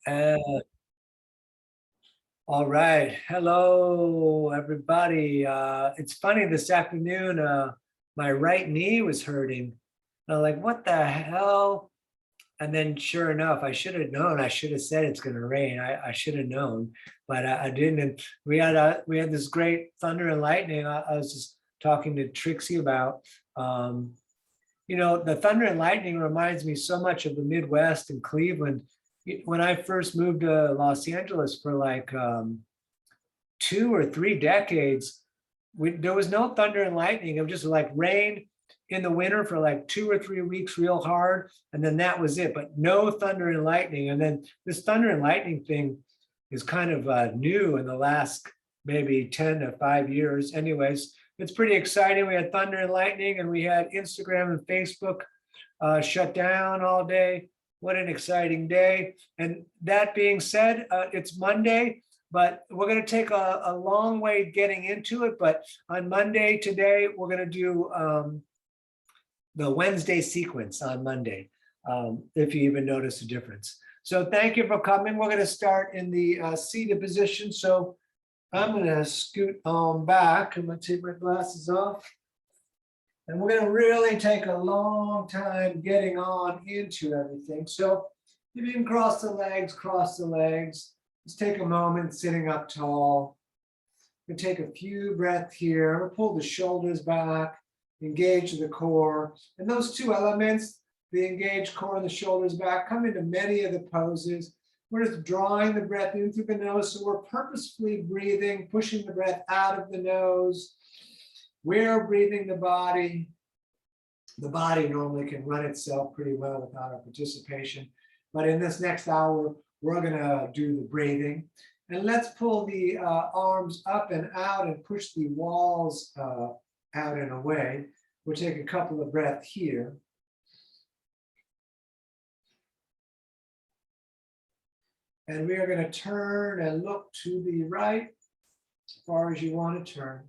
Uh, all right. Hello, everybody. It's funny this afternoon, my right knee was hurting. I'm like, what the hell? And then sure enough, I should have known. I should have said it's going to rain. I should have known, but I didn't. And we had this great thunder and lightning. I was just talking to Trixie about. The thunder and lightning reminds me so much of the Midwest and Cleveland. When I first moved to Los Angeles for like 2 or 3 decades, there was no thunder and lightning. It was just like rain in the winter for like 2 or 3 weeks real hard, and then that was it, but no thunder and lightning. And then this thunder and lightning thing is kind of new in the last maybe 10 to 5 years. Anyways, it's pretty exciting. We had thunder and lightning, and we had Instagram and Facebook shut down all day. What an exciting day. And that being said, it's Monday, but we're going to take a long way getting into it. But on Monday today, we're going to do the Wednesday sequence on Monday, if you even notice a difference. So thank you for coming. We're going to start in the seated position. So I'm going to scoot on back. I'm going to take my glasses off. And we're going to really take a long time getting on into everything. So if you can cross the legs, cross the legs. Just take a moment sitting up tall. You can take a few breaths here. We'll pull the shoulders back, engage the core. And those two elements, the engaged core and the shoulders back, come into many of the poses. We're just drawing the breath in through the nose. So we're purposefully breathing, pushing the breath out of the nose. We're breathing the body. The body normally can run itself pretty well without our participation. But in this next hour, we're going to do the breathing. And let's pull the arms up and out and push the walls out and away. We'll take a couple of breaths here. And we are going to turn and look to the right as far as you want to turn.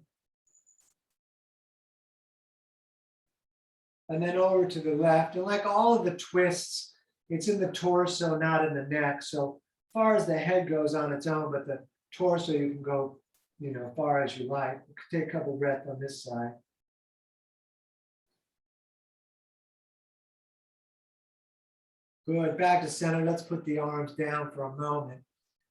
And then over to the left. And like all of the twists, it's in the torso, not in the neck. So far as the head goes on its own, but the torso you can go, far as you like. Take a couple breaths on this side. Good, back to center. Let's put the arms down for a moment.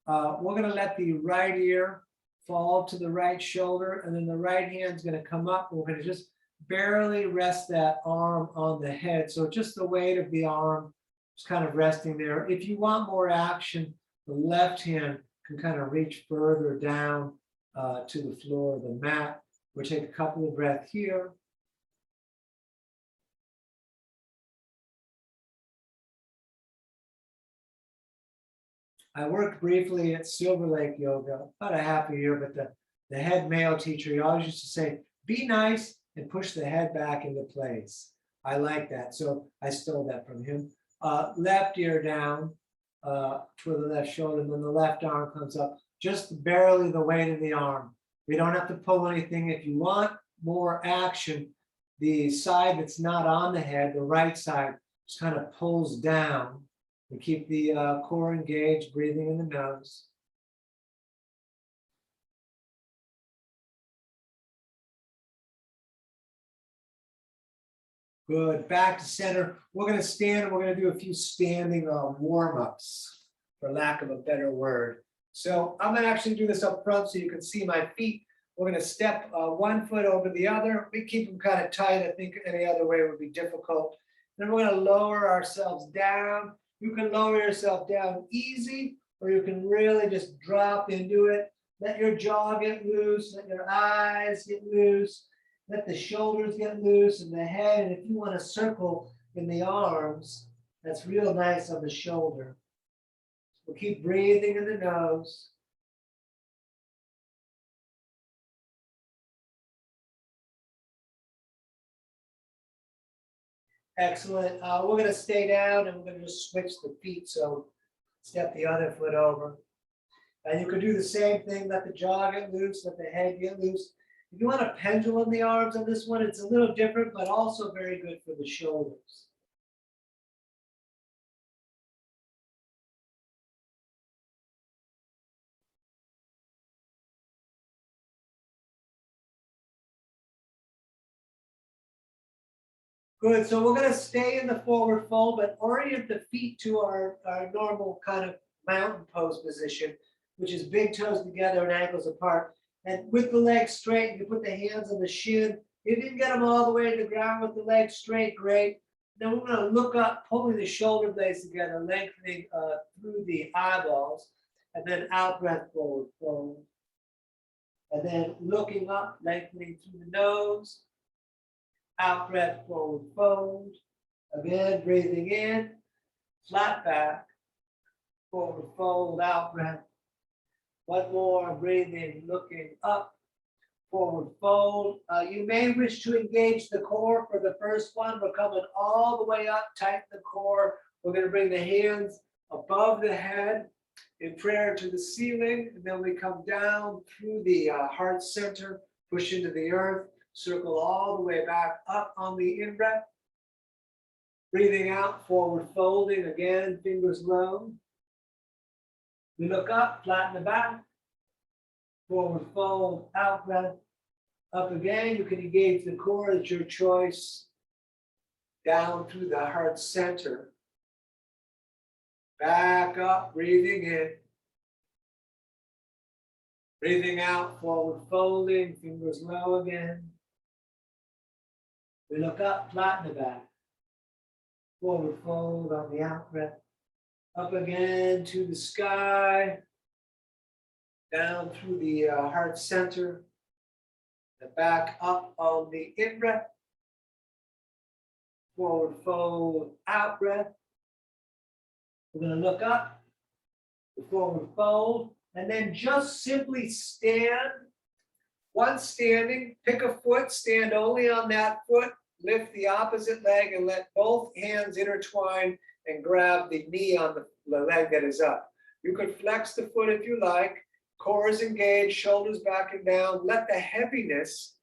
We're going to let the right ear fall to the right shoulder, and then the right hand's going to come up. We're going to just barely rest that arm on the head. So just the weight of the arm is kind of resting there. If you want more action, the left hand can kind of reach further down to the floor of the mat. We'll take a couple of breaths here. I worked briefly at Silver Lake Yoga, about a half a year, but the head male teacher, he always used to say, be nice and push the head back into place. I like that. So I stole that from him. Left ear down toward the left shoulder, and then the left arm comes up, just barely the weight of the arm. We don't have to pull anything. If you want more action, the side that's not on the head, the right side, just kind of pulls down. And keep the core engaged, breathing in the nose. Good, back to center. We're going to stand and we're going to do a few standing warm-ups, for lack of a better word. So I'm going to actually do this up front so you can see my feet. We're going to step one foot over the other. We keep them kind of tight. I think any other way would be difficult. Then we're going to lower ourselves down. You can lower yourself down easy, or you can really just drop into it. Let your jaw get loose, let your eyes get loose, let the shoulders get loose and the head. And if you want to circle in the arms, that's real nice on the shoulder. We'll keep breathing in the nose. Excellent. We're going to stay down and we're going to just switch the feet. So step the other foot over. And you can do the same thing. Let the jaw get loose, let the head get loose. If you want to pendulum the arms on this one, it's a little different, but also very good for the shoulders. Good. So we're going to stay in the forward fold, but orient the feet to our normal kind of mountain pose position, which is big toes together and ankles apart. And with the legs straight, you put the hands on the shin. If you can get them all the way to the ground with the legs straight, great. Then we're going to look up, pulling the shoulder blades together, lengthening through the eyeballs, and then out breath, forward fold. And then looking up, lengthening through the nose. Out breath, forward fold. Again, breathing in, flat back, forward fold, out breath. One more, breathing, looking up, forward fold. You may wish to engage the core for the first one. We're coming all the way up, tighten the core. We're going to bring the hands above the head in prayer to the ceiling. And then we come down through the heart center, push into the earth. Circle all the way back up on the in-breath. Breathing out, forward folding, again, fingers low. We look up, flatten the back. Forward fold, out breath. Up again, you can engage the core at your choice. Down through the heart center. Back up, breathing in. Breathing out, forward folding, fingers low again. We look up, flatten the back. Forward fold on the out breath. Up again to the sky. Down through the heart center. And back up on the in breath. Forward fold, out breath. We're going to look up, the forward fold, and then just simply stand. Once standing, pick a foot, stand only on that foot. Lift the opposite leg and let both hands intertwine and grab the knee on the leg that is up. You could flex the foot if you like. Core is engaged, shoulders back and down. Let the heaviness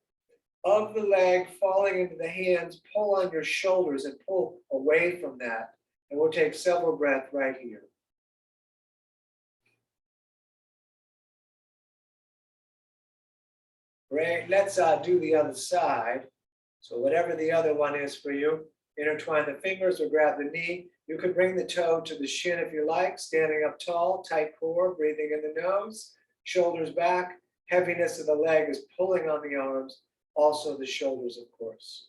of the leg falling into the hands pull on your shoulders and pull away from that. And we'll take several breaths right here. Great. Let's do the other side. So whatever the other one is for you, intertwine the fingers or grab the knee. You could bring the toe to the shin if you like, standing up tall, tight core, breathing in the nose, shoulders back. Heaviness of the leg is pulling on the arms, also the shoulders, of course.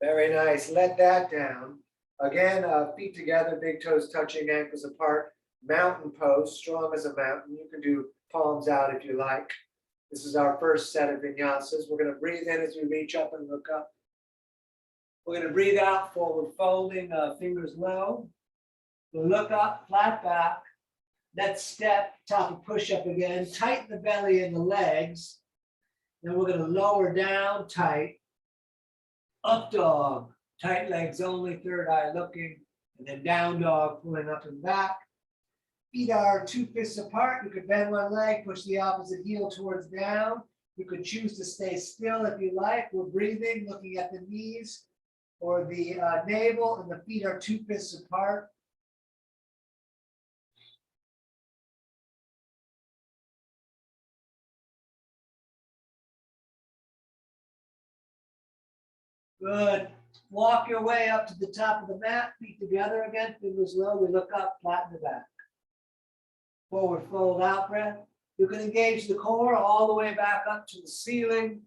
Very nice. Let that down. Again, feet together, big toes touching, ankles apart. Mountain pose, strong as a mountain. You can do palms out if you like. This is our first set of vinyasas. We're going to breathe in as we reach up and look up. We're going to breathe out, forward folding, fingers low. We'll look up, flat back. Next step, top of push-up again. Tighten the belly and the legs. Then we're going to lower down, tight. Up dog, tight legs only, third eye looking, and then down dog, pulling up and back. Feet are 2 fists apart. You could bend one leg, push the opposite heel towards down. You could choose to stay still if you like. We're breathing, looking at the knees or the navel, and the feet are 2 fists apart. Good. Walk your way up to the top of the mat, feet together again, fingers low. We look up, flatten the back. Forward fold, out breath. You can engage the core all the way back up to the ceiling.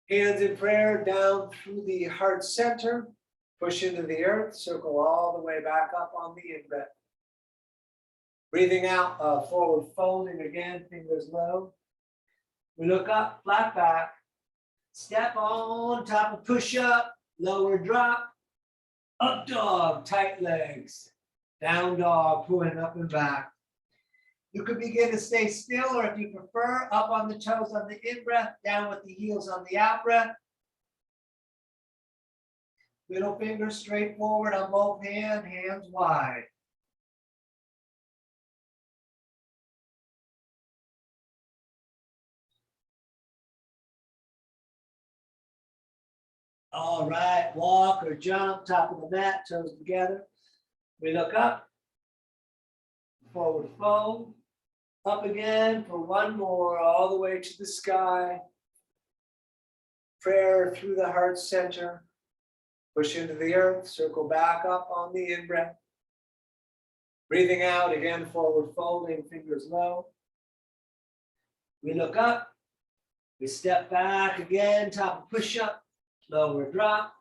Hands in prayer down through the heart center. Push into the earth, circle all the way back up on the in-breath. Breathing out, forward folding again, fingers low. We look up, flat back. Step on top of push-up, lower drop, up dog, tight legs, down dog, pulling up and back. You could begin to stay still, or if you prefer, up on the toes on the in-breath, down with the heels on the out-breath. Middle finger straight forward on both hands, hands wide. All right, walk or jump, top of the mat, toes together. We look up, forward fold, up again for one more, all the way to the sky. Prayer through the heart center. Push into the earth, circle back up on the in-breath. Breathing out, again, forward folding, fingers low. We look up, we step back again, top of push-up, lower drop,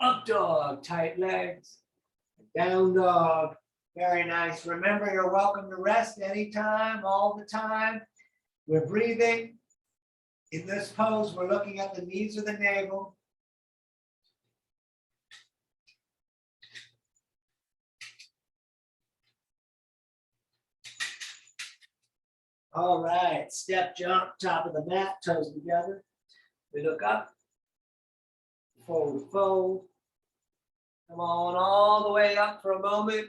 up dog, tight legs, down dog. Very nice. Remember, you're welcome to rest anytime, all the time. We're breathing. In this pose, we're looking at the knees or the navel. All right, step, jump, top of the mat, toes together. We look up, forward fold. Come on all the way up for a moment.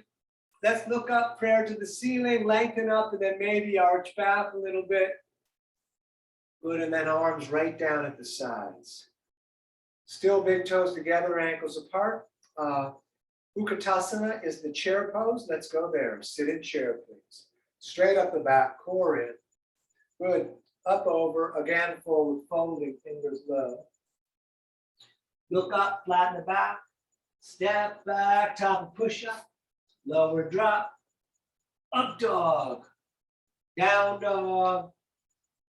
Let's look up, prayer to the ceiling, lengthen up, and then maybe arch back a little bit. Good, and then arms right down at the sides. Still big toes together, ankles apart. Hukatasana is the chair pose. Let's go there. Sit in chair, please. Straight up the back, core in. Good. Up, over, again, forward folding, fingers low. Look up, flatten the back. Step back, top of push-up. Lower drop. Up dog. Down dog.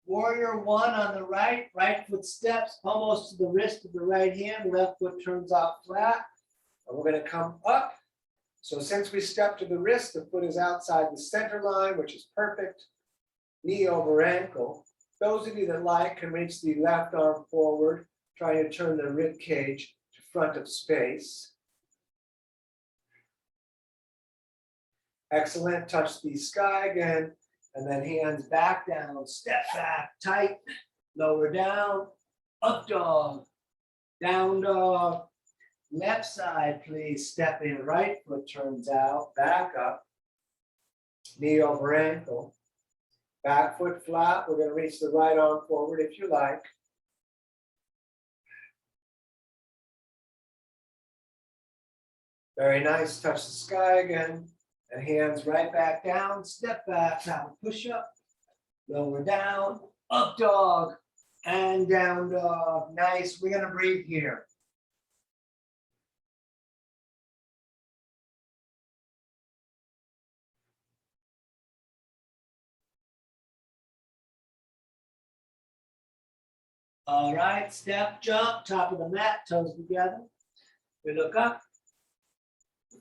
Warrior one on the right. Right foot steps almost to the wrist of the right hand. Left foot turns out flat. And we're going to come up. So since we step to the wrist, the foot is outside the center line, which is perfect. Knee over ankle. Those of you that like can reach the left arm forward, trying to turn the rib cage to front of space. Excellent. Touch the sky again, and then hands back down. Step back, tight, lower down, up dog, down dog. Left side, please. Step in, right foot turns out, back up. Knee over ankle. Back foot flat. We're going to reach the right arm forward if you like. Very nice. Touch the sky again. And hands right back down. Step back, top push up. Lower down, up dog, and down dog. Nice. We're going to breathe here. All right, step, jump, top of the mat, toes together. We look up,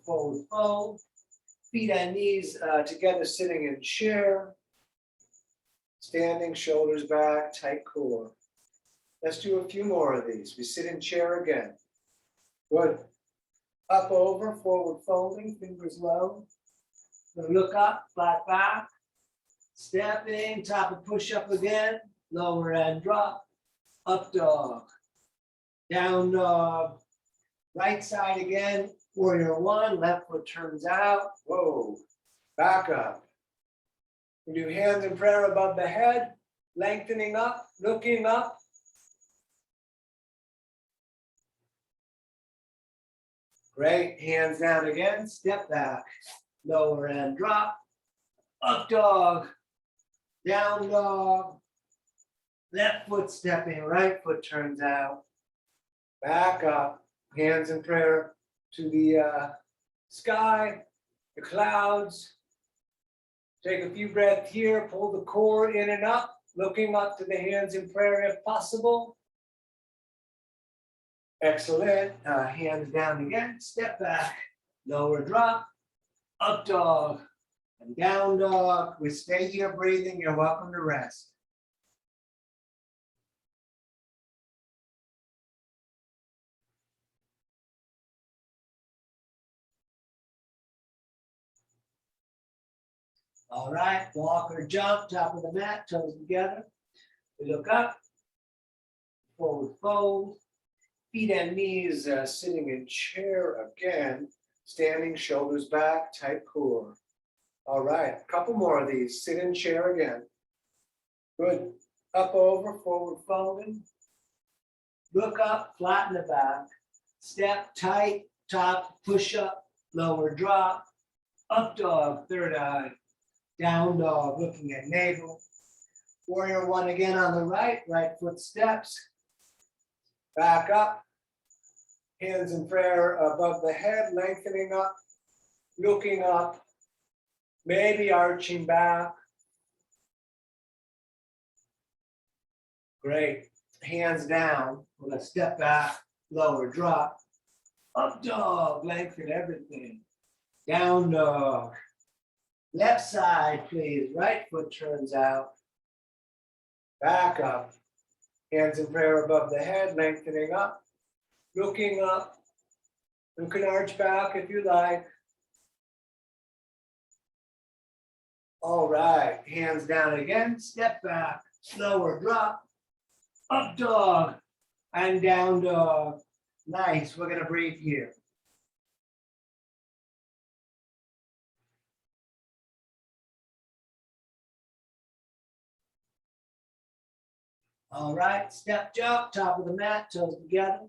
forward fold, feet and knees together, sitting in chair. Standing, shoulders back, tight core. Let's do a few more of these. We sit in chair again. Good. Up, over, forward folding, fingers low. We look up, flat back. Stepping, top of push up again, lower and drop. Up dog, down dog, right side again, warrior one, left foot turns out, whoa, back up. We do hands in prayer above the head, lengthening up, looking up. Great, hands down again, step back, lower and drop, up dog, down dog. Left foot stepping, right foot turns out. Back up, hands in prayer to the sky, the clouds. Take a few breaths here, pull the core in and up, looking up to the hands in prayer if possible. Excellent. Hands down again, step back, lower drop, up dog, and down dog. We stay here breathing, you're welcome to rest. All right, walk or jump, top of the mat, toes together. We look up, forward fold, feet and knees sitting in chair again, standing, shoulders back, tight core. All right, a couple more of these. Sit in chair again. Good. Up, over, forward folding. Look up, flatten the back. Step tight, top, push up, lower drop. Up dog, third eye. Down dog, looking at navel. Warrior one again on the right, right foot steps. Back up. Hands in prayer above the head, lengthening up, looking up, maybe arching back. Great. Hands down. We're going to step back, lower, drop. Up dog, lengthen everything. Down dog. Left side, please. Right foot turns out. Back up. Hands in prayer above the head, lengthening up. Looking up. You can arch back if you like. All right. Hands down again. Step back. Slower drop. Up dog. And down dog. Nice. We're going to breathe here. All right. Step jump. Top of the mat. Toes together.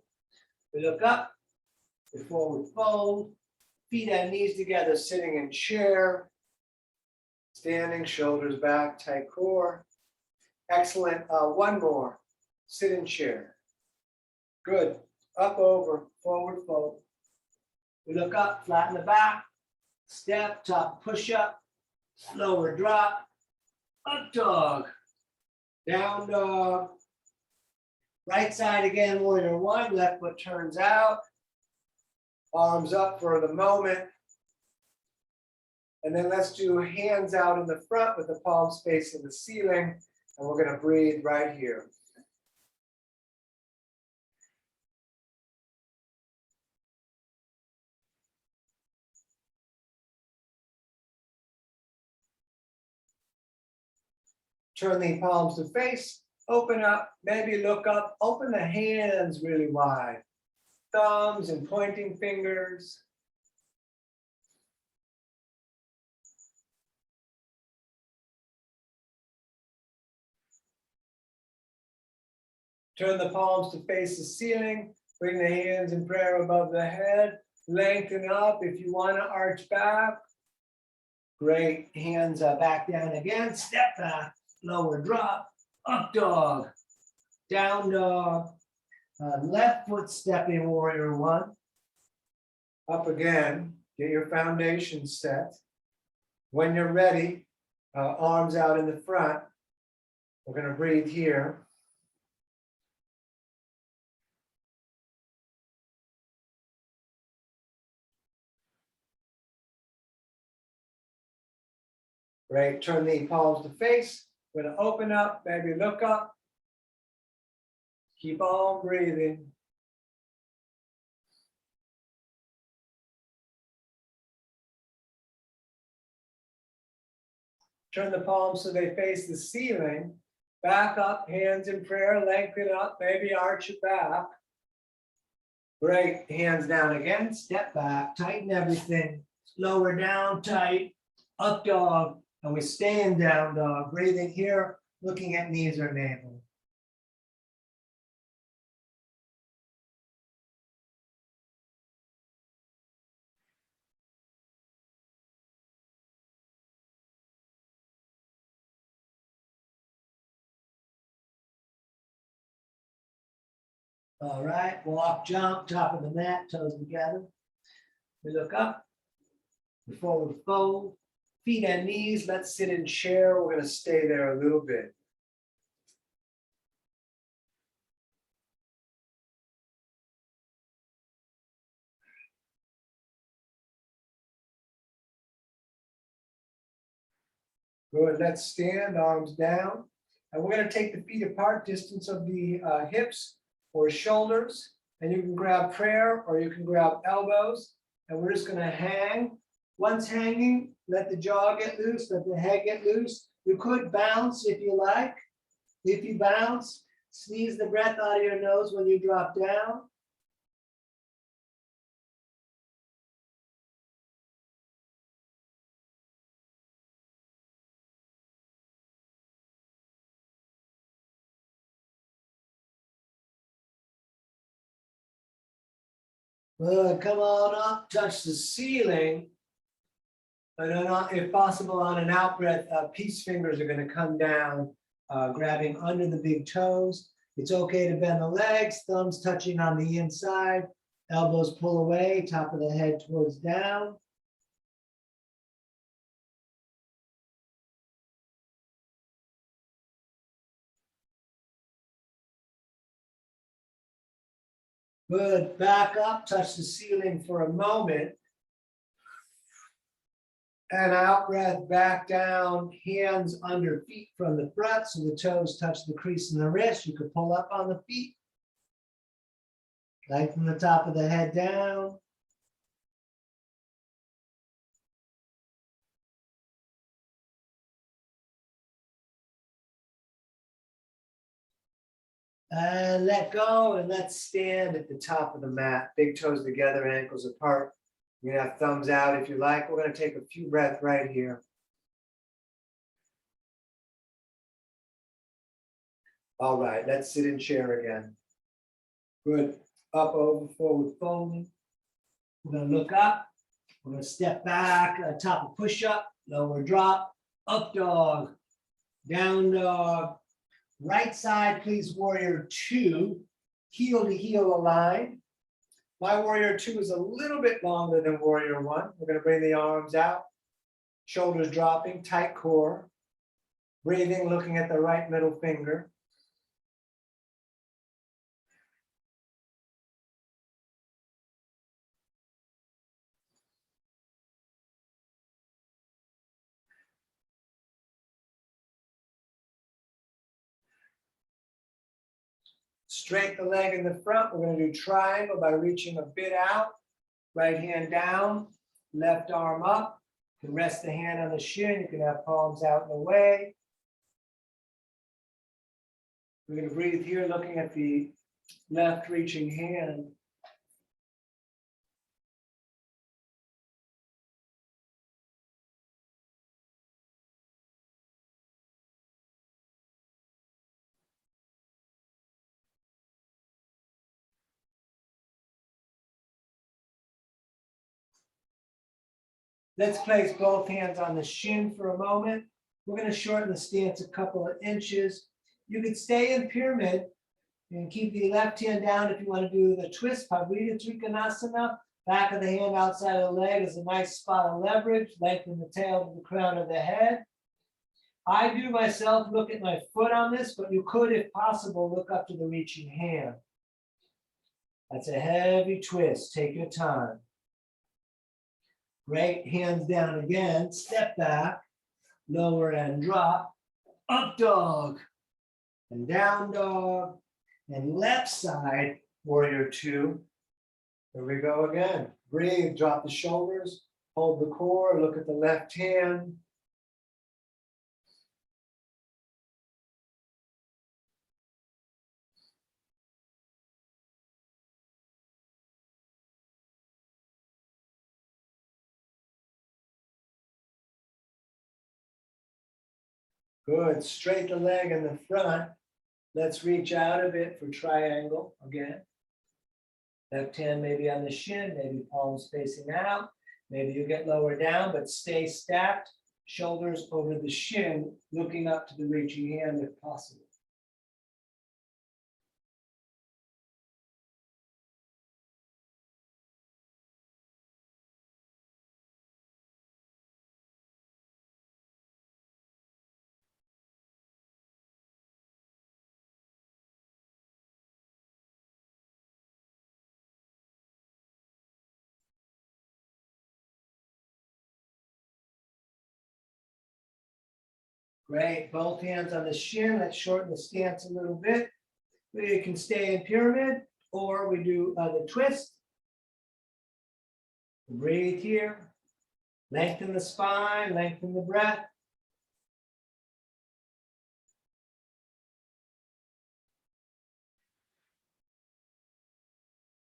We look up. We forward fold. Feet and knees together. Sitting in chair. Standing. Shoulders back. Tight core. Excellent. One more. Sit in chair. Good. Up, over, forward fold. We look up, flatten the back. Step, top push up. Slower drop. Up dog. Down dog. Right side again, warrior one. Left foot turns out. Arms up for the moment. And then let's do hands out in the front with the palms facing the ceiling. And we're going to breathe right here. Turn the palms to face, open up, maybe look up, open the hands really wide. Thumbs and pointing fingers. Turn the palms to face the ceiling, bring the hands in prayer above the head, lengthen up if you want to arch back. Great, hands back down again, step back. Lower drop, up dog, down dog, left foot stepping warrior one. Up again, get your foundation set. When you're ready, arms out in the front. We're going to breathe here. Great, turn the palms to face. We're going to open up, maybe look up. Keep on breathing. Turn the palms so they face the ceiling. Back up, hands in prayer, lengthen up, maybe arch it back. Great, hands down again, step back, tighten everything. Lower down, tight, up dog, and we stay in down dog. Breathing here, looking at knees or navel. All right, walk, jump, top of the mat, toes together. We look up, we forward fold, feet and knees, let's sit in chair. We're going to stay there a little bit. Good, let's stand, arms down. And we're going to take the feet apart, distance of the hips or shoulders. And you can grab prayer or you can grab elbows. And we're just going to hang. Once hanging, let the jaw get loose, let the head get loose. You could bounce if you like. If you bounce, sneeze the breath out of your nose when you drop down. Good, come on up, touch the ceiling. And then if possible, on an out breath, peace fingers are going to come down, grabbing under the big toes. It's okay to bend the legs, thumbs touching on the inside, elbows pull away, top of the head towards down. Good, back up, touch the ceiling for a moment. And out breath, back down, hands under feet from the front, so the toes touch the crease in the wrist. You could pull up on the feet. Lengthen the top of the head down. And let go, and let's stand at the top of the mat. Big toes together, ankles apart. You can have thumbs out if you like. We're going to take a few breaths right here. All right, let's sit in chair again. Good. Up, over, forward, folding. We're going to look up. We're going to step back, top of push-up, lower drop, up dog, down dog. Right side, please, warrior two, heel to heel aligned. My warrior two is a little bit longer than warrior one. We're going to bring the arms out, shoulders dropping, tight core. Breathing, looking at the right middle finger. Straighten the leg in the front. We're going to do triangle by reaching a bit out. Right hand down, left arm up. You can rest the hand on the shin. You can have palms out in the way. We're going to breathe here, looking at the left reaching hand. Let's place both hands on the shin for a moment. We're going to shorten the stance a couple of inches. You can stay in pyramid and keep the left hand down if you want to do the twist, Hukatasana. Back of the hand outside of the leg is a nice spot of leverage. Lengthen the tail to the crown of the head. I do myself look at my foot on this, but you could, if possible, look up to the reaching hand. That's a heavy twist. Take your time. Great, hands down again, step back, lower and drop, up dog, and down dog, and left side, warrior two. Here we go again. Breathe, drop the shoulders, hold the core, look at the left hand. Good, straighten the leg in the front. Let's reach out a bit for triangle again. Left hand maybe on the shin, maybe palms facing out. Maybe you get lower down, but stay stacked. Shoulders over the shin, looking up to the reaching hand if possible. Great, both hands on the shin. Let's shorten the stance a little bit. We can stay in pyramid, or we do the twist. Breathe here. Lengthen the spine, lengthen the breath.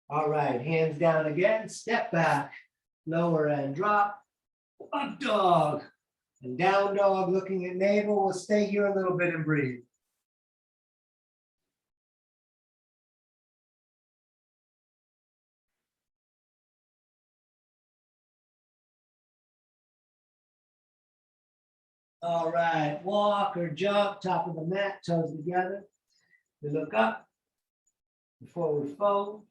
All right, hands down again, step back, lower and drop, up dog, and down dog, looking at navel. We'll stay here a little bit and breathe. All right, walk or jump, top of the mat, toes together. We look up, forward fold.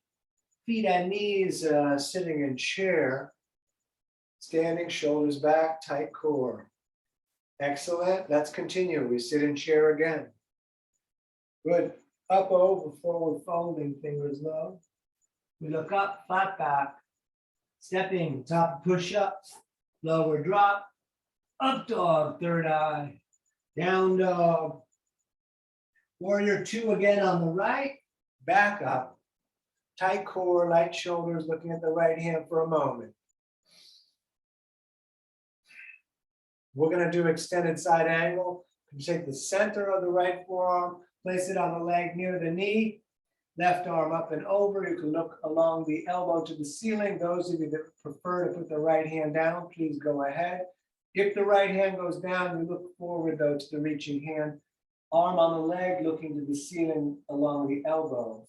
Feet and knees sitting in chair. Standing, shoulders back, tight core. Excellent. Let's continue. We sit in chair again. Good. Up, over, forward folding, fingers low. We look up, flat back. Stepping, top push up, lower drop. Up dog, third eye. Down dog. Warrior two again on the right. Back up. Tight core, light shoulders, looking at the right hand for a moment. We're going to do extended side angle. You take the center of the right forearm, place it on the leg near the knee, left arm up and over. You can look along the elbow to the ceiling. Those of you that prefer to put the right hand down, please go ahead. If the right hand goes down, you look forward though to the reaching hand. Arm on the leg, looking to the ceiling along the elbow.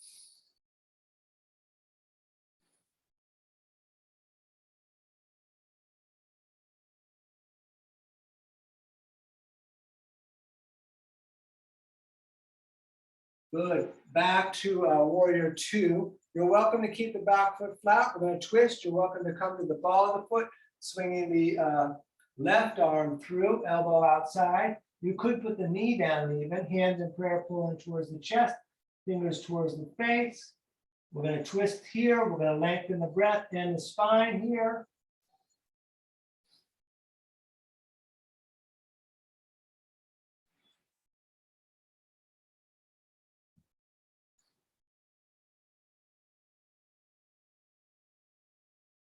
Good. Back to warrior two. You're welcome to keep the back foot flat. We're going to twist. You're welcome to come to the ball of the foot, swinging the left arm through, elbow outside. You could put the knee down even, hands in prayer pulling towards the chest, fingers towards the face. We're going to twist here. We're going to lengthen the breath and the spine here.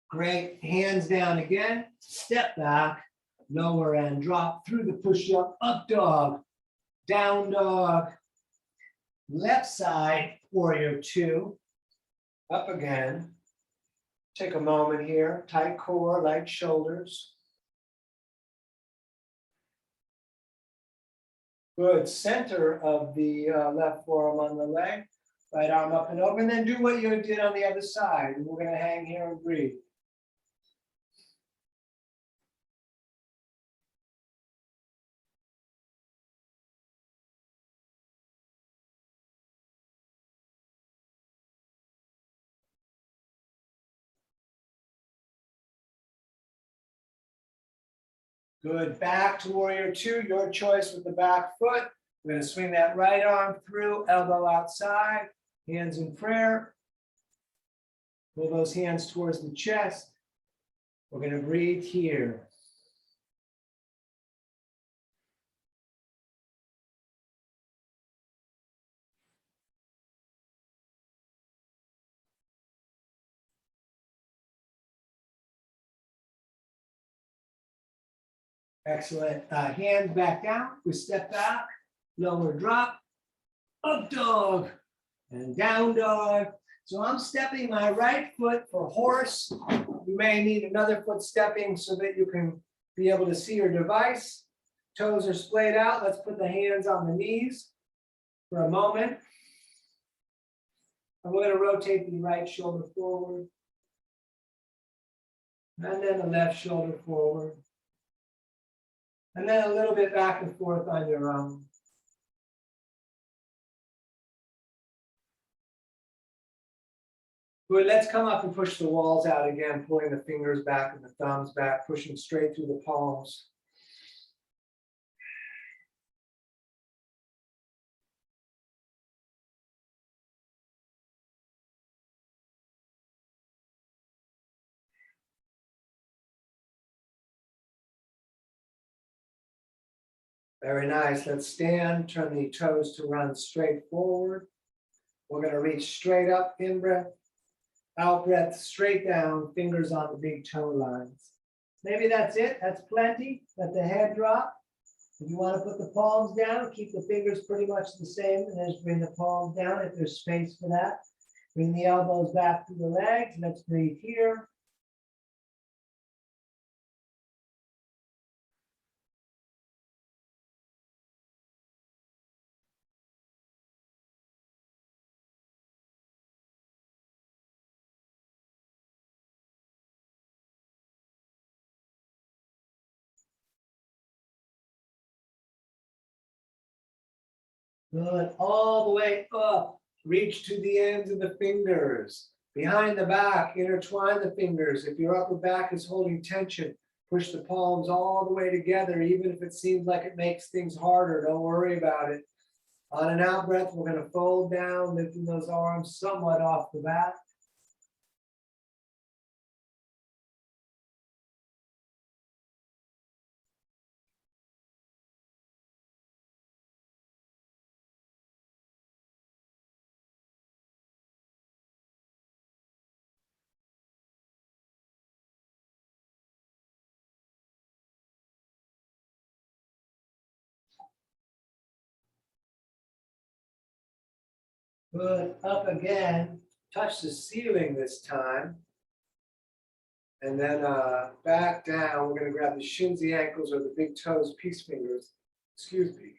Great. Hands down again. Step back. Lower and drop through the push-up. Up dog. Down dog. Left side, warrior two. Up again. Take a moment here. Tight core, light shoulders. Good. Center of the left forearm on the leg. Right arm up and over. And then do what you did on the other side. And we're going to hang here and breathe. Good. Back to warrior two. Your choice with the back foot. We're going to swing that right arm through, elbow outside, hands in prayer. Pull those hands towards the chest. We're going to breathe here. Excellent. Hands back down. We step back, lower drop, up dog, and down dog. So I'm stepping my right foot for horse. You may need another foot stepping so that you can be able to see your device. Toes are splayed out. Let's put the hands on the knees for a moment. And we're going to rotate the right shoulder forward. And then the left shoulder forward. And then a little bit back and forth on your own. Good, let's come up and push the walls out again, pulling the fingers back and the thumbs back, pushing straight through the palms. Very nice. Let's stand, turn the toes to run straight forward. We're going to reach straight up, in breath, out breath, straight down, fingers on the big toe lines. Maybe that's it. That's plenty. Let the head drop. If you want to put the palms down, keep the fingers pretty much the same and then just bring the palms down if there's space for that. Bring the elbows back to the legs. Let's breathe here. Good. All the way up. Reach to the ends of the fingers. Behind the back, intertwine the fingers. If your upper back is holding tension, push the palms all the way together, even if it seems like it makes things harder. Don't worry about it. On an out breath, we're going to fold down, lifting those arms somewhat off the back. Good. Up again. Touch the ceiling this time. And then back down. We're going to grab the shins, the ankles, or the big toes, peace fingers. Excuse me.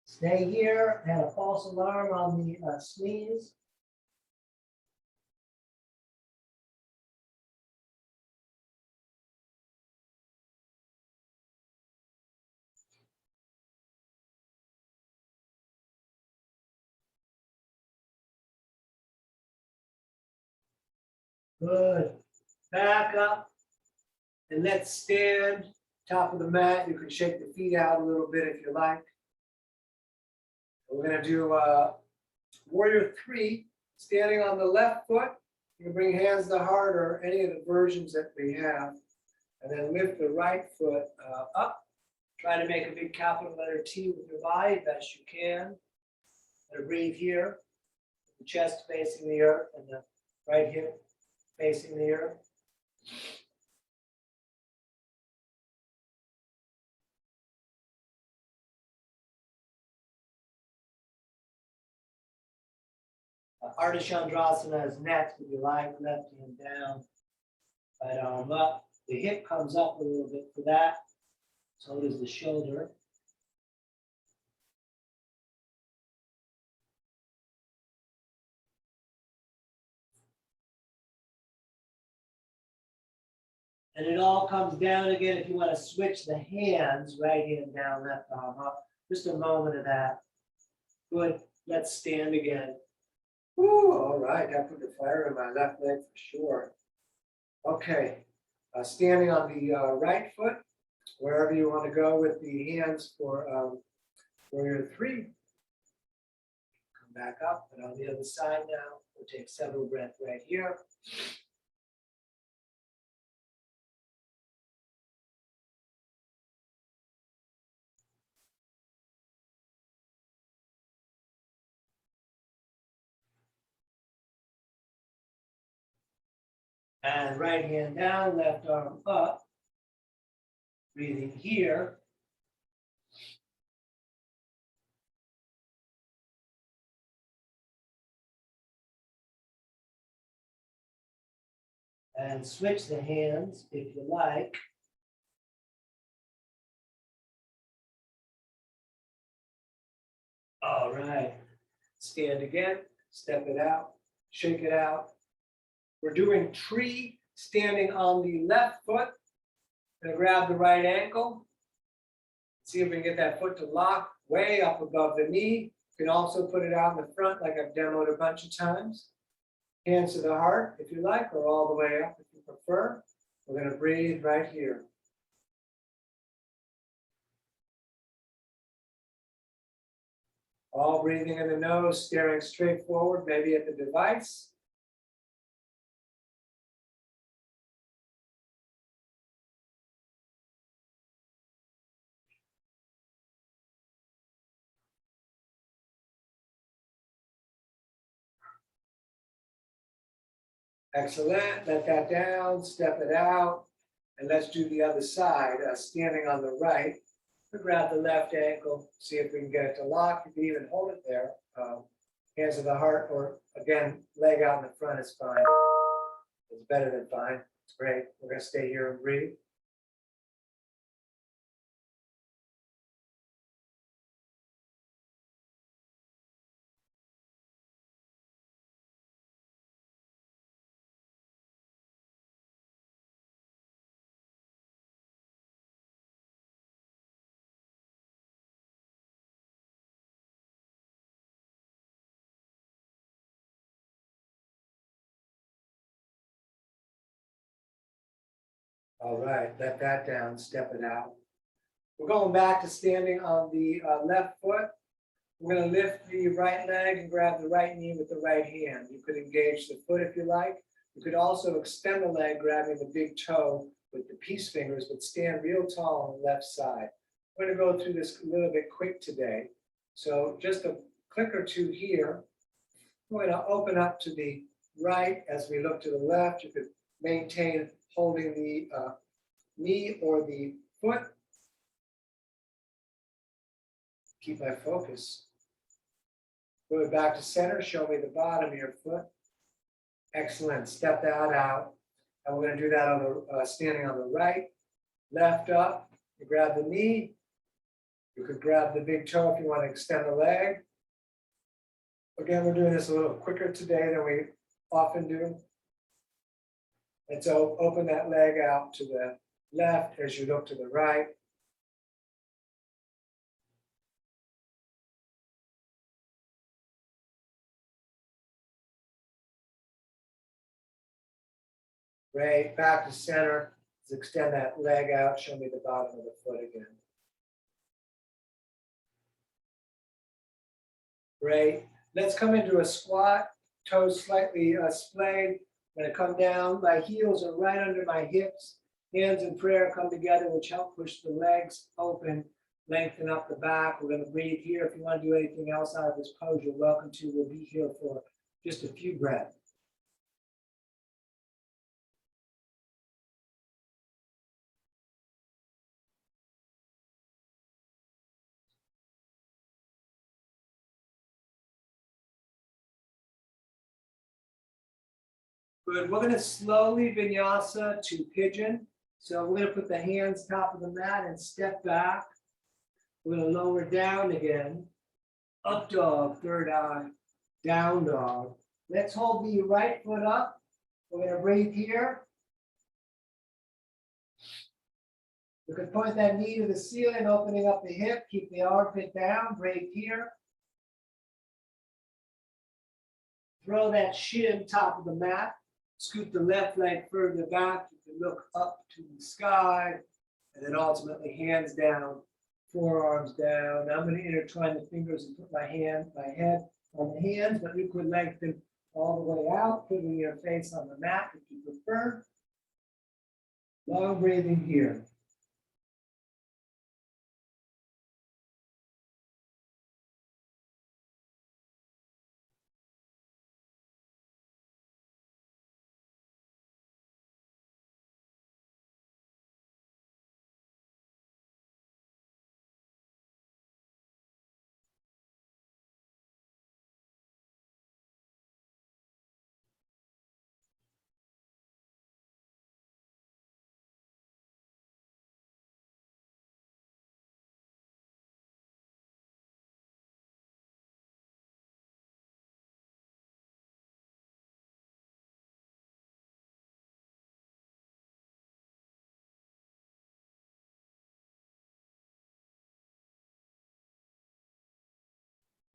Stay here. And a false alarm on the sneeze. Good. Back up. And let's stand. Top of the mat. You can shake the feet out a little bit if you like. We're going to do Warrior 3, standing on the left foot. You can bring hands to heart or any of the versions that we have. And then lift the right foot up. Try to make a big capital letter T with your body best you can. And breathe here. The chest facing the earth and the right hip facing the earth. Ardha Chandrasana is next. If you like, left hand down, right arm up. The hip comes up a little bit for that. So does the shoulder. And it all comes down again if you want to switch the hands, right hand down, left arm up. Just a moment of that. Good. Let's stand again. Woo, all right. I put the fire in my left leg for sure. Okay. Standing on the right foot, wherever you want to go with the hands for Warrior 3. Come back up and on the other side now. We'll take several breaths right here. And right hand down, left arm up. Breathing here. And switch the hands if you like. All right. Stand again, step it out, shake it out. We're doing tree, standing on the left foot. Gonna grab the right ankle. See if we can get that foot to lock way up above the knee. You can also put it out in the front like I've demoed a bunch of times. Hands to the heart if you like, or all the way up if you prefer. We're gonna breathe right here. All breathing in the nose, staring straight forward, maybe at the device. Excellent. Let that down, step it out. And let's do the other side, standing on the right. We'll grab the left ankle, see if we can get it to lock. You can even hold it there. Hands to the heart, or again, leg out in the front is fine. It's better than fine. It's great. We're going to stay here and breathe. All right, let that down, step it out. We're going back to standing on the left foot. We're going to lift the right leg and grab the right knee with the right hand. You could engage the foot if you like. You could also extend the leg, grabbing the big toe with the peace fingers, but stand real tall on the left side. We're going to go through this a little bit quick today. So just a click or two here. We're going to open up to the right as we look to the left. You could maintain holding the knee or the foot. Keep my focus. Go back to center, show me the bottom of your foot. Excellent, step that out. And we're gonna do that on the standing on the right, left up. You grab the knee. You could grab the big toe if you want to extend the leg. Again, we're doing this a little quicker today than we often do. And so open that leg out to the left as you look to the right. Great, back to center. Let's extend that leg out, show me the bottom of the foot again. Great, let's come into a squat, toes slightly splayed. I'm gonna come down, my heels are right under my hips. Hands in prayer come together, which help push the legs open, lengthen up the back. We're gonna breathe here. If you wanna do anything else out of this pose, you're welcome to. We'll be here for just a few breaths. Good. We're going to slowly vinyasa to pigeon. So we're going to put the hands top of the mat and step back. We're going to lower down again. Up dog, third eye, down dog. Let's hold the right foot up. We're going to breathe here. You can point that knee to the ceiling, opening up the hip. Keep the armpit down. Breathe here. Throw that shin top of the mat. Scoot the left leg further back. You can look up to the sky, and then ultimately hands down, forearms down. Now I'm going to intertwine the fingers and put my head on the hands, but you could lengthen all the way out, putting your face on the mat if you prefer. Long breathing here.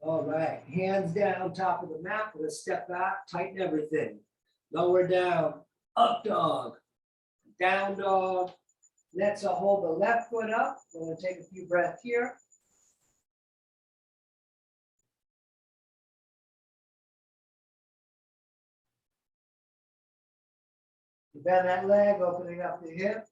All right, hands down, top of the mat. We're going to step back, tighten everything. Lower down, up dog, down dog. Let's hold the left foot up. We're going to take a few breaths here. Bend that leg, opening up the hip.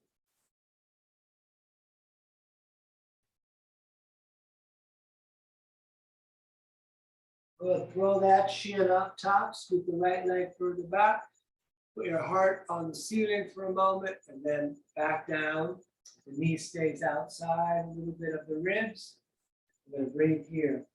We'll throw that shin up top, scoot the right leg further back. Put your heart on the ceiling for a moment and then back down. The knee stays outside, a little bit of the ribs. I'm going to breathe here.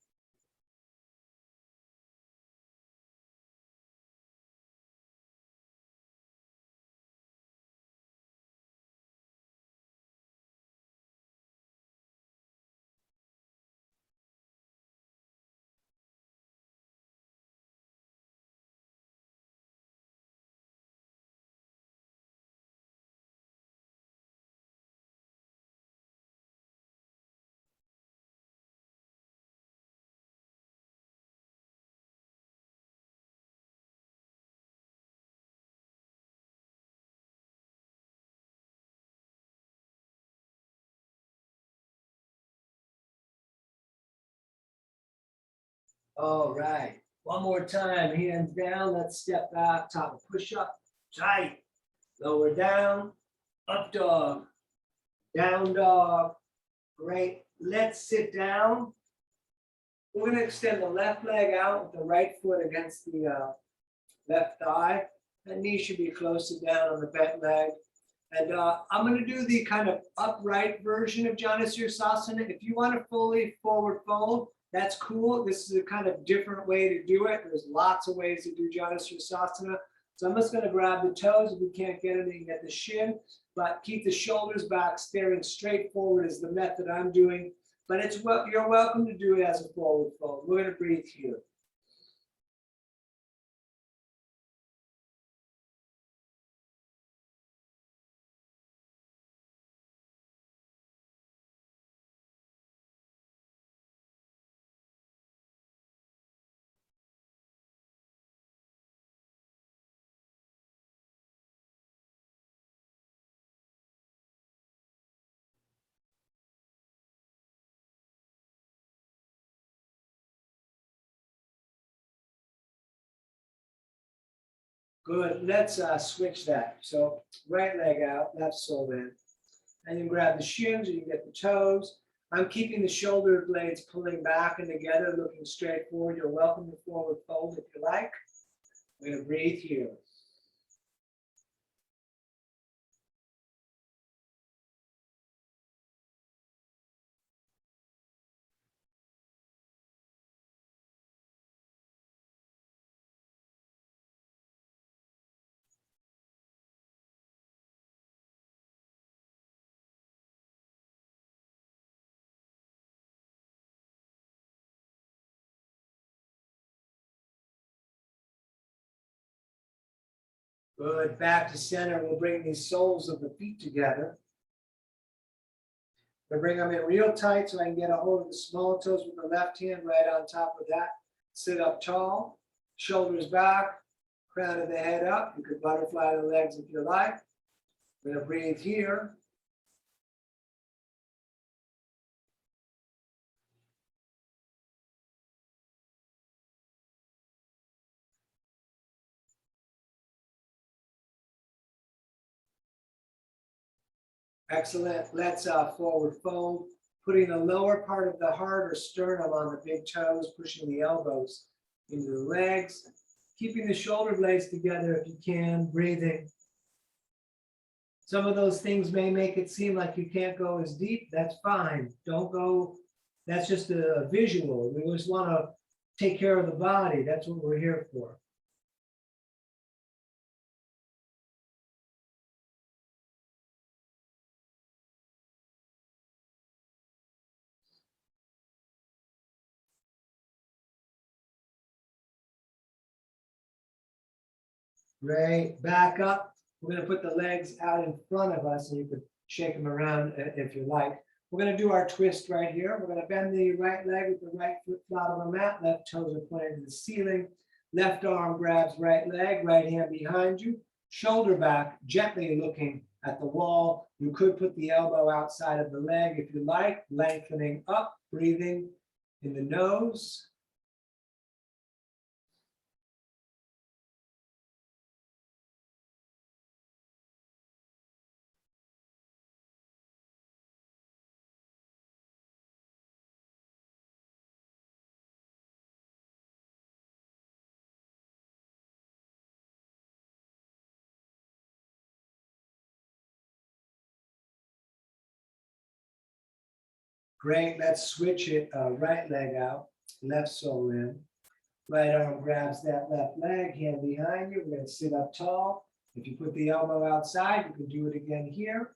All right. One more time, hands down. Let's step back, top of push-up, tight. Lower down, up dog, down dog. Great. Let's sit down. We're going to extend the left leg out with the right foot against the left thigh. That knee should be closer down on the bent leg. And I'm going to do the kind of upright version of Janusirasana. If you want to fully forward fold, that's cool. This is a kind of different way to do it. There's lots of ways to do Janusirasana. So I'm just going to grab the toes. If you can't get anything at the shin, but keep the shoulders back, staring straight forward is the method I'm doing. But it's you're welcome to do it as a forward fold. We're going to breathe here. Good. Let's switch that. So right leg out, left sole in. And you grab the shins, you can get the toes. I'm keeping the shoulder blades pulling back and together, looking straight forward. You're welcome to forward fold if you like. We're going to breathe here. Good. Back to center. We'll bring these soles of the feet together. We'll bring them in real tight so I can get a hold of the small toes with the left hand right on top of that. Sit up tall, shoulders back, crown of the head up. You could butterfly the legs if you like. We're going to breathe here. Excellent. Let's forward fold, putting the lower part of the heart or sternum on the big toes, pushing the elbows into the legs, keeping the shoulder blades together if you can, breathing. Some of those things may make it seem like you can't go as deep. That's fine. Don't go. That's just a visual. We just want to take care of the body. That's what we're here for. Great. Back up. We're going to put the legs out in front of us, and you could shake them around if you like. We're going to do our twist right here. We're going to bend the right leg with the right foot flat on the mat. Left toes are pointing to the ceiling. Left arm grabs right leg, right hand behind you. Shoulder back, gently looking at the wall. You could put the elbow outside of the leg if you like. Lengthening up, breathing in the nose. Great, let's switch it. Right leg out, left sole in. Right arm grabs that left leg, hand behind you. We're going to sit up tall. If you put the elbow outside, you can do it again here.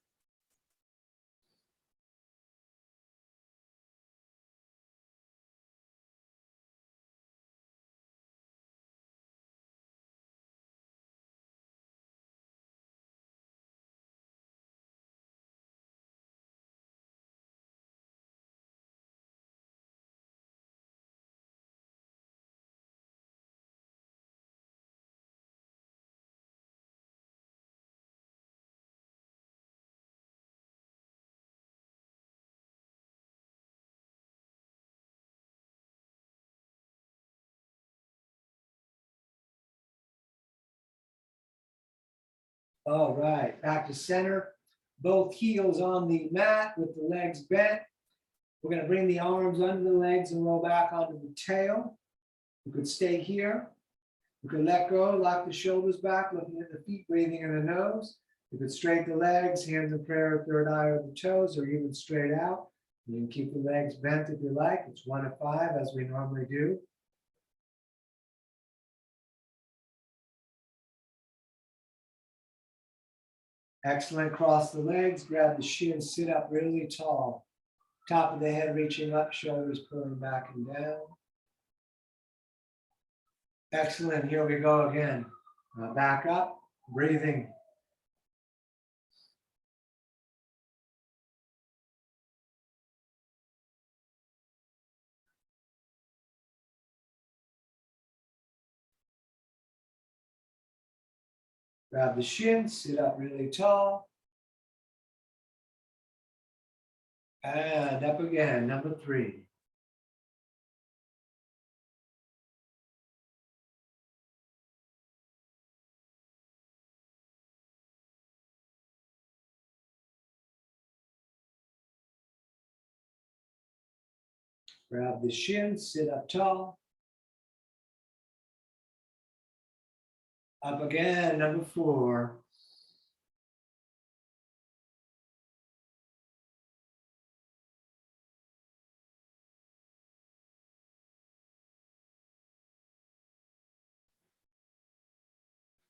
All right, back to center. Both heels on the mat with the legs bent. We're going to bring the arms under the legs and roll back onto the tail. You could stay here. You could let go, lock the shoulders back, looking at the feet, breathing in the nose. You could straight the legs, hands in prayer, third eye or the toes, or even straight out. You can keep the legs bent if you like. It's 1 to 5 as we normally do. Excellent. Cross the legs, grab the shins, sit up really tall. Top of the head reaching up, shoulders pulling back and down. Excellent. Here we go again. Back up, breathing. Grab the shins, sit up really tall. And up again, number 3. Grab the shins, sit up tall. Up again, number 4.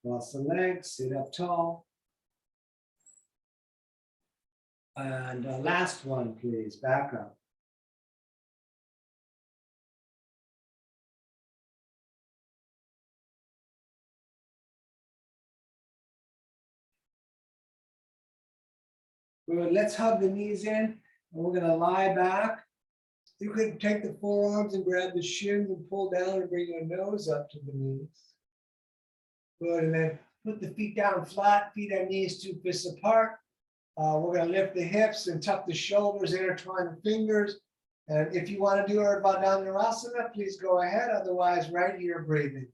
Cross the legs, sit up tall. And last one, please, back up. Good, let's hug the knees in, and we're gonna lie back. You could take the forearms and grab the shins and pull down and bring your nose up to the knees. Good, and then put the feet down flat, feet and knees 2 fists apart. We're gonna lift the hips and tuck the shoulders, intertwine the fingers. And if you want to do Urdhva Dhanurasana, please go ahead. Otherwise, right here, breathing.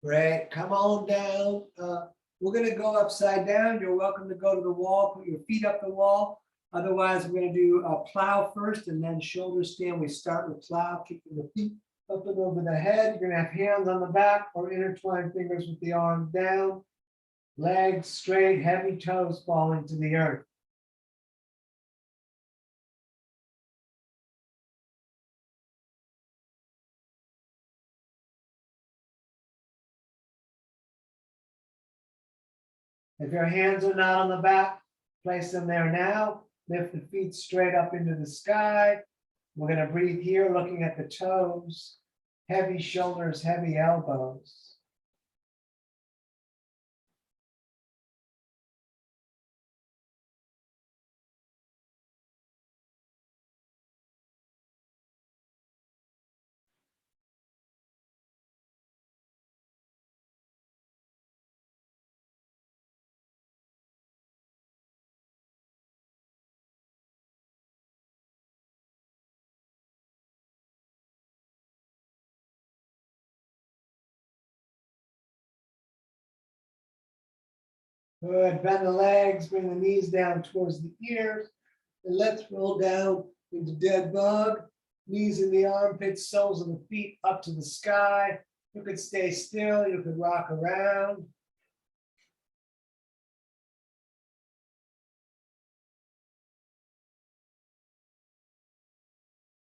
Great, come on down. We're gonna go upside down. You're welcome to go to the wall, put your feet up the wall. Otherwise, we're gonna do a plow first and then shoulder stand. We start with plow, kicking the feet up and over the head. You're gonna have hands on the back or intertwine fingers with the arms down. Legs straight, heavy toes falling to the earth. If your hands are not on the back, place them there now. Lift the feet straight up into the sky. We're going to breathe here, looking at the toes, heavy shoulders, heavy elbows. Good. Bend the legs, bring the knees down towards the ears. And let's roll down into dead bug. Knees in the armpits, soles of the feet up to the sky. You could stay still, you could rock around.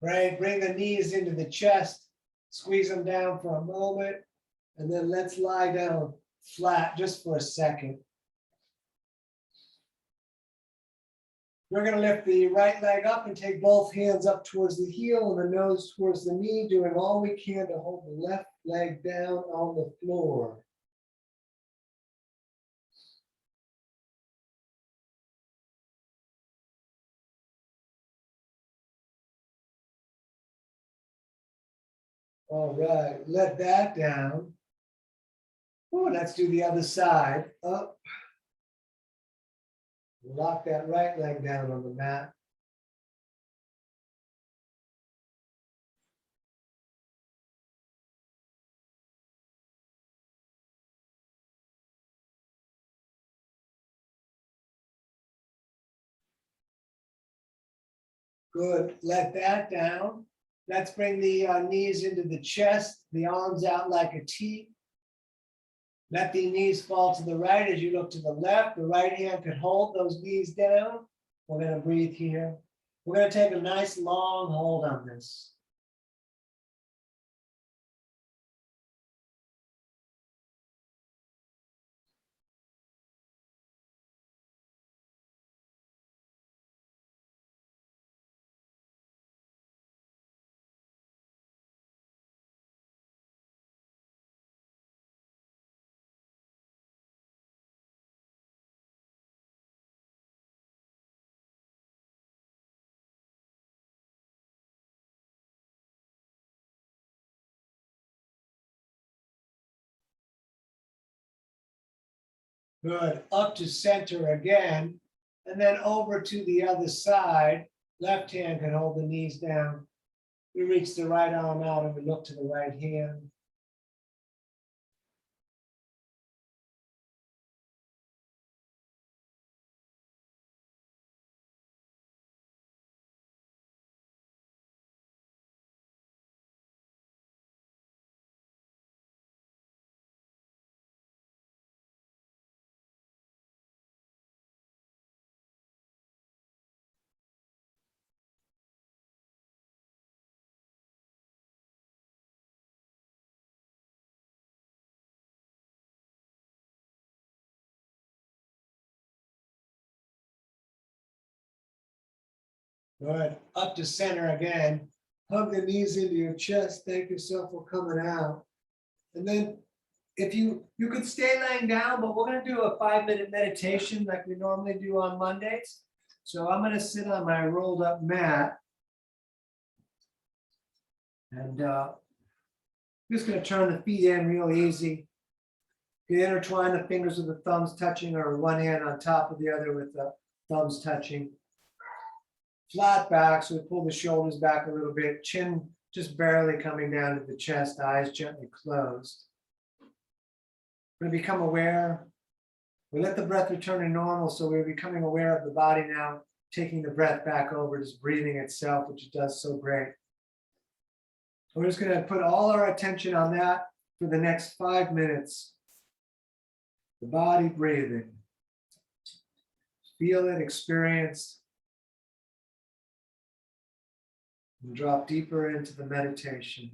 Right, bring the knees into the chest, squeeze them down for a moment, and then let's lie down flat just for a second. We're going to lift the right leg up and take both hands up towards the heel and the nose towards the knee, doing all we can to hold the left leg down on the floor. All right, let that down. Oh, let's do the other side. Up. Lock that right leg down on the mat. Good. Let that down. Let's bring the knees into the chest, the arms out like a T. Let the knees fall to the right as you look to the left. The right hand can hold those knees down. We're going to breathe here. We're going to take a nice long hold on this. Good. Up to center again. And then over to the other side. Left hand can hold the knees down. We reach the right arm out and we look to the right hand. Good. Up to center again. Hug the knees into your chest. Thank yourself for coming out. And then if you could stay laying down, but we're going to do a 5-minute meditation like we normally do on Mondays. So I'm going to sit on my rolled up mat. And I'm just going to turn the feet in real easy. You intertwine the fingers with the thumbs touching, or one hand on top of the other with the thumbs touching. Flat back, so we pull the shoulders back a little bit, chin just barely coming down to the chest, eyes gently closed. We're going to become aware. We let the breath return to normal, so we're becoming aware of the body now, taking the breath back over, just breathing itself, which it does so great. We're just going to put all our attention on that for the next 5 minutes. The body breathing. Feel it, experience, and drop deeper into the meditation.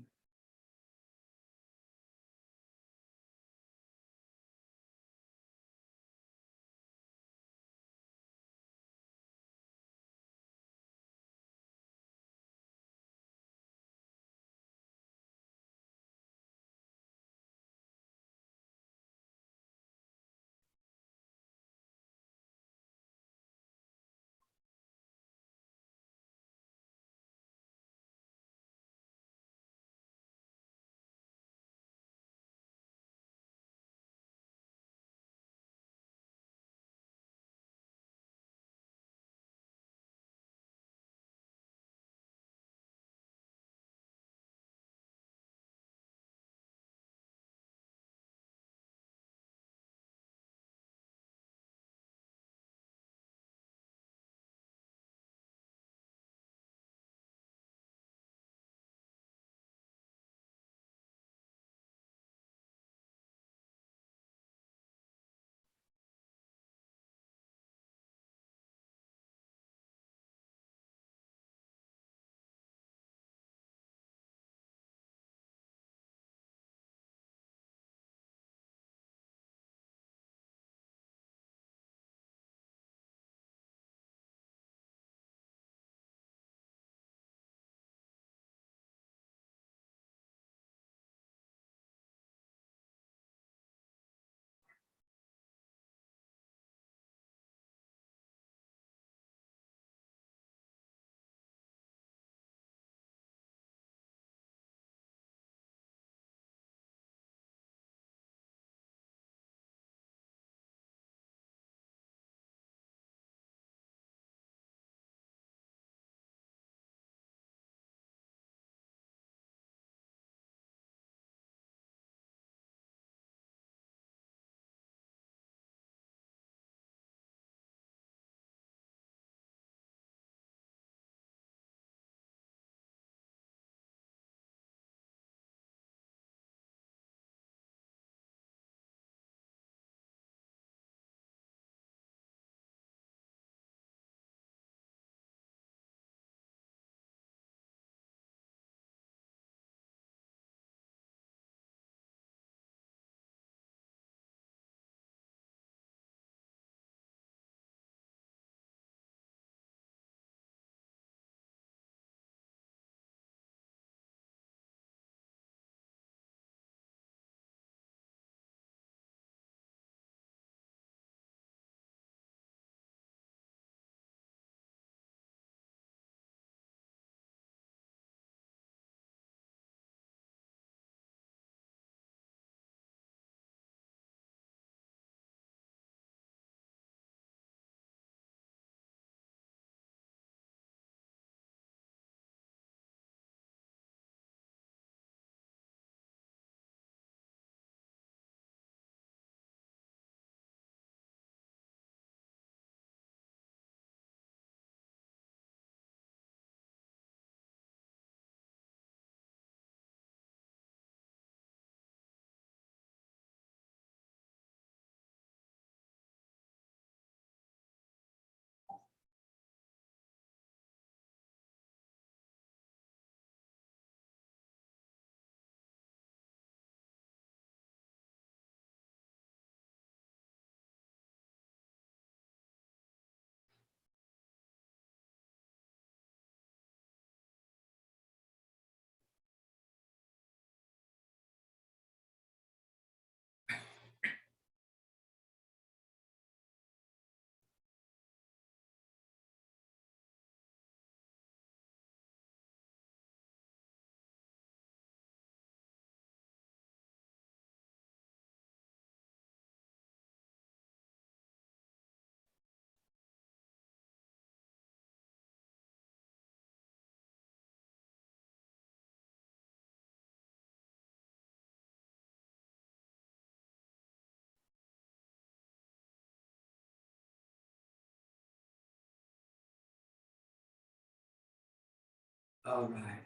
All right.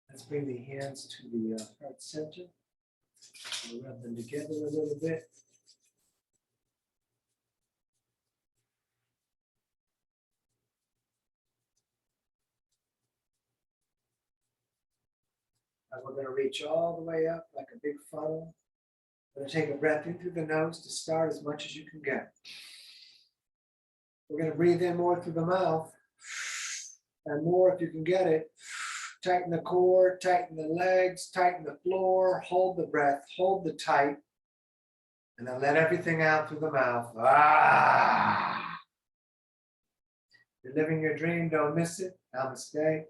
Let's bring the hands to the heart center. We'll rub them together a little bit. And we're going to reach all the way up like a big funnel. We're going to take a breath in through the nose to start as much as you can get. We're going to breathe in more through the mouth and more if you can get it. Tighten the core, tighten the legs, tighten the floor, hold the breath, hold the tight, and then let everything out through the mouth. Ah! You're living your dream, don't miss it. Namaste.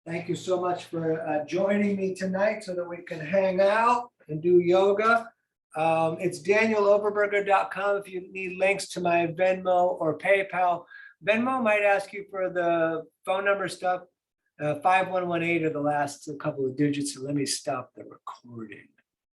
Thank you so much for joining me tonight so that we can hang out and do yoga. It's danieloverberger.com if you need links to my Venmo or PayPal. Venmo might ask you for the phone number stuff. 5118 are the last couple of digits. So let me stop the recording.